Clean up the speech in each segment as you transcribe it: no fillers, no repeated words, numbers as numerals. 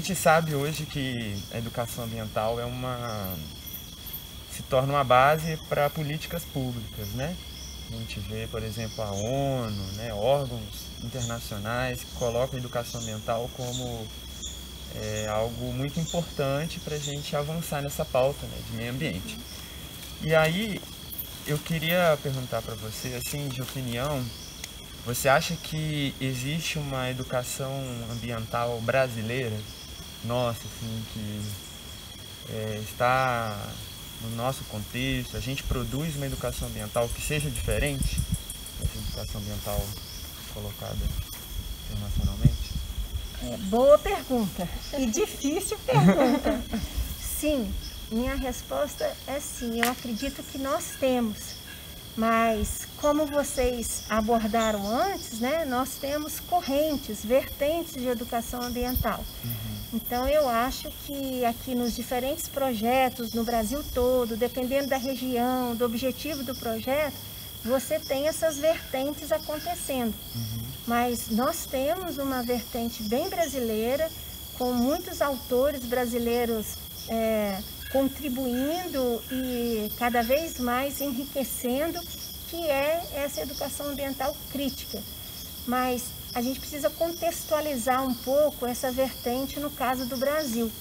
gente sabe hoje que a educação ambiental se torna uma base para políticas públicas, né? A gente vê, por exemplo, a ONU, né, órgãos internacionais que colocam a educação ambiental como algo muito importante para a gente avançar nessa pauta, né, de meio ambiente. E aí, eu queria perguntar para você, assim, de opinião, você acha que existe uma educação ambiental brasileira, nossa, assim, que está no nosso contexto, a gente produz uma educação ambiental que seja diferente dessa educação ambiental colocada internacionalmente? Boa pergunta e difícil pergunta. Sim, minha resposta é sim, eu acredito que nós temos. Mas, como vocês abordaram antes, né, nós temos correntes, vertentes de educação ambiental. Então, eu acho que aqui nos diferentes projetos, no Brasil todo, dependendo da região, do objetivo do projeto, você tem essas vertentes acontecendo. Mas nós temos uma vertente bem brasileira, com muitos autores brasileiros contribuindo e cada vez mais enriquecendo, que é essa educação ambiental crítica. Mas a gente precisa contextualizar um pouco essa vertente no caso do Brasil.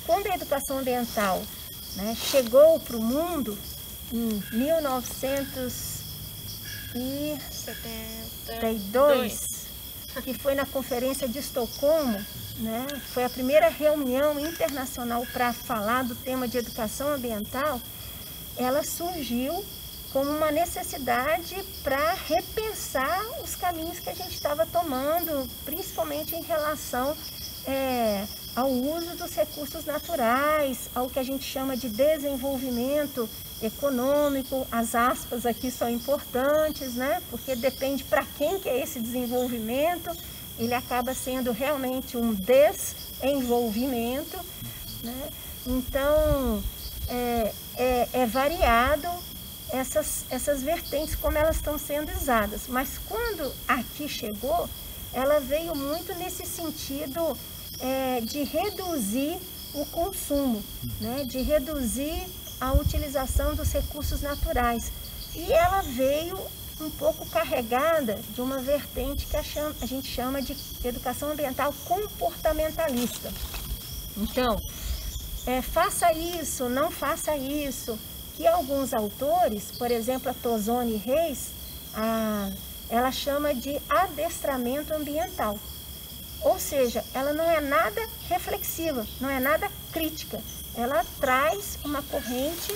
Quando a educação ambiental, né, chegou para o mundo em 1972, que foi na Conferência de Estocolmo, né? Foi a primeira reunião internacional para falar do tema de educação ambiental. Ela surgiu como uma necessidade para repensar os caminhos que a gente estava tomando, principalmente em relação ao uso dos recursos naturais, ao que a gente chama de desenvolvimento econômico. As aspas aqui são importantes, né? Porque depende para quem que é esse desenvolvimento. Ele acaba sendo realmente um desenvolvimento, né? Então, é variado essas vertentes, como elas estão sendo usadas. Mas quando aqui chegou, ela veio muito nesse sentido de reduzir o consumo, né? De reduzir a utilização dos recursos naturais. E ela veio um pouco carregada de uma vertente que a gente chama de educação ambiental comportamentalista. Então, faça isso, não faça isso, que alguns autores, por exemplo, a Tozoni Reis, ela chama de adestramento ambiental. Ou seja, ela não é nada reflexiva, não é nada crítica. Ela traz uma corrente,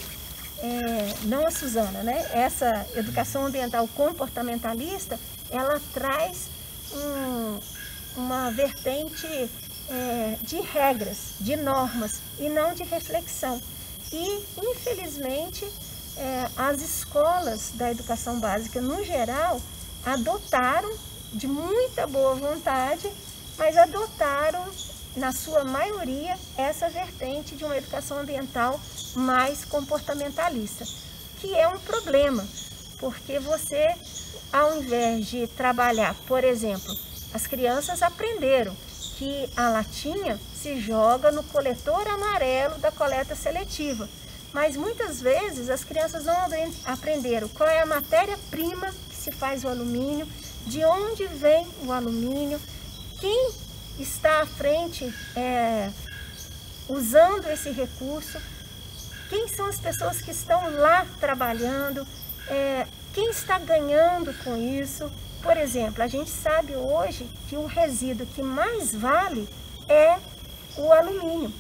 não a Suzana, né? Essa educação ambiental comportamentalista, ela traz uma vertente de regras, de normas e não de reflexão. E, infelizmente, as escolas da educação básica, no geral, adotaram, de muita boa vontade, mas adotaram, na sua maioria, essa vertente de uma educação ambiental mais comportamentalista, que é um problema, porque você, ao invés de trabalhar, por exemplo, as crianças aprenderam que a latinha se joga no coletor amarelo da coleta seletiva, mas muitas vezes as crianças não aprenderam qual é a matéria-prima que se faz o alumínio, de onde vem o alumínio, quem está à frente usando esse recurso, quem são as pessoas que estão lá trabalhando, quem está ganhando com isso. Por exemplo, a gente sabe hoje que o resíduo que mais vale é o alumínio.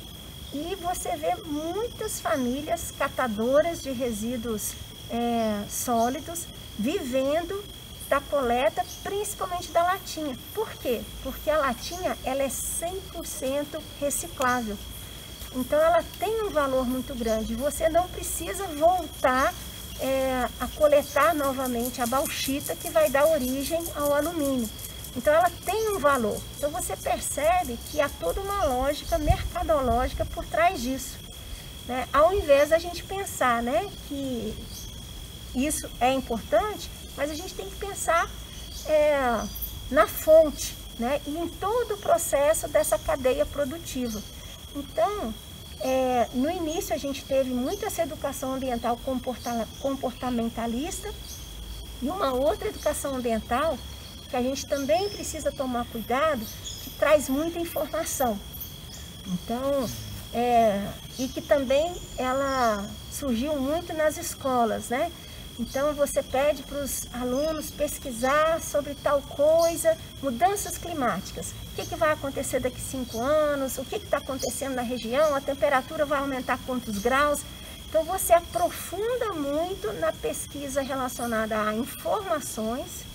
E você vê muitas famílias catadoras de resíduos sólidos vivendo da coleta, principalmente da latinha. Por quê? Porque a latinha ela é 100% reciclável. Então ela tem um valor muito grande. Você não precisa voltar a coletar novamente a bauxita que vai dar origem ao alumínio. Então ela tem um valor. Então você percebe que há toda uma lógica mercadológica por trás disso, né? Ao invés da gente pensar, né, que isso é importante, mas a gente tem que pensar na fonte, né? E em todo o processo dessa cadeia produtiva. Então, no início a gente teve muito essa educação ambiental comportamentalista e uma outra educação ambiental que a gente também precisa tomar cuidado, que traz muita informação. Então, e que também ela surgiu muito nas escolas, né? Então você pede para os alunos pesquisar sobre tal coisa, mudanças climáticas. O que vai acontecer daqui 5 anos? O que está acontecendo na região? A temperatura vai aumentar quantos graus? Então você aprofunda muito na pesquisa relacionada a informações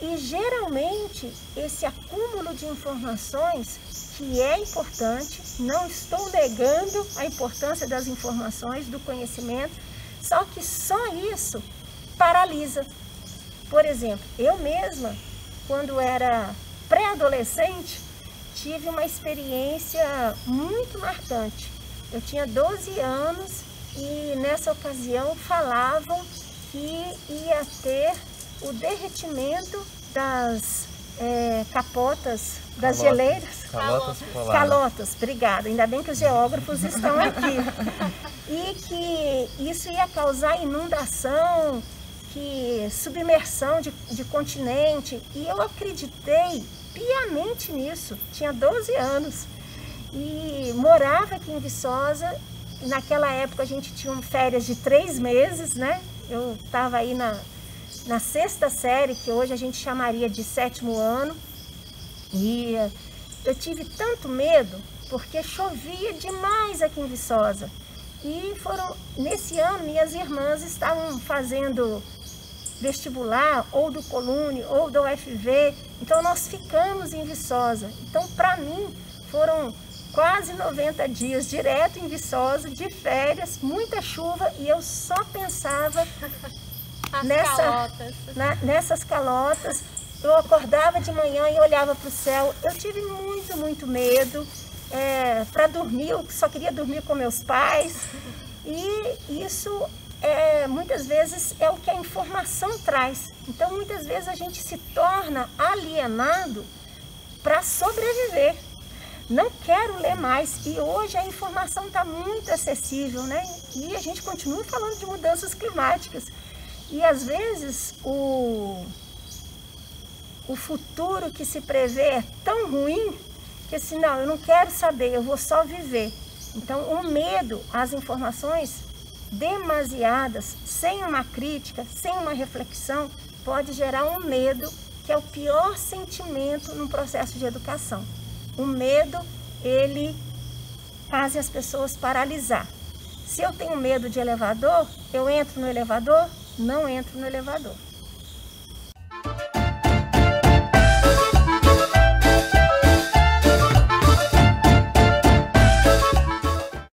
e geralmente esse acúmulo de informações, que é importante, não estou negando a importância das informações, do conhecimento, só que só isso paralisa. Por exemplo, eu mesma, quando era pré-adolescente, tive uma experiência muito marcante. Eu tinha 12 anos e nessa ocasião falavam que ia ter o derretimento das capotas, das geleiras. Calotas polares. Calotas, obrigada. Ainda bem que os geógrafos estão aqui. E que isso ia causar inundação, submersão de continente. E eu acreditei piamente nisso. Tinha 12 anos. E morava aqui em Viçosa. Naquela época a gente tinha férias de 3 meses, né? Eu estava aí na 6ª série, que hoje a gente chamaria de 7º ano. E eu tive tanto medo, porque chovia demais aqui em Viçosa. E nesse ano, minhas irmãs estavam fazendo vestibular, ou do Colune, ou da UFV. Então, nós ficamos em Viçosa. Então, para mim, foram quase 90 dias direto em Viçosa, de férias, muita chuva, e eu só pensava nessas calotas. Eu acordava de manhã e olhava para o céu. Eu tive muito, muito medo. Para dormir, eu só queria dormir com meus pais. E isso, muitas vezes, é o que a informação traz. Então, muitas vezes, a gente se torna alienado para sobreviver. Não quero ler mais. E hoje a informação está muito acessível, né? E a gente continua falando de mudanças climáticas. E, às vezes, o futuro que se prevê é tão ruim que assim, não, eu não quero saber, eu vou só viver. Então, o medo às informações demasiadas, sem uma crítica, sem uma reflexão, pode gerar um medo, que é o pior sentimento no processo de educação. O medo, ele faz as pessoas paralisar. Se eu tenho medo de elevador, eu entro no elevador? Não entro no elevador.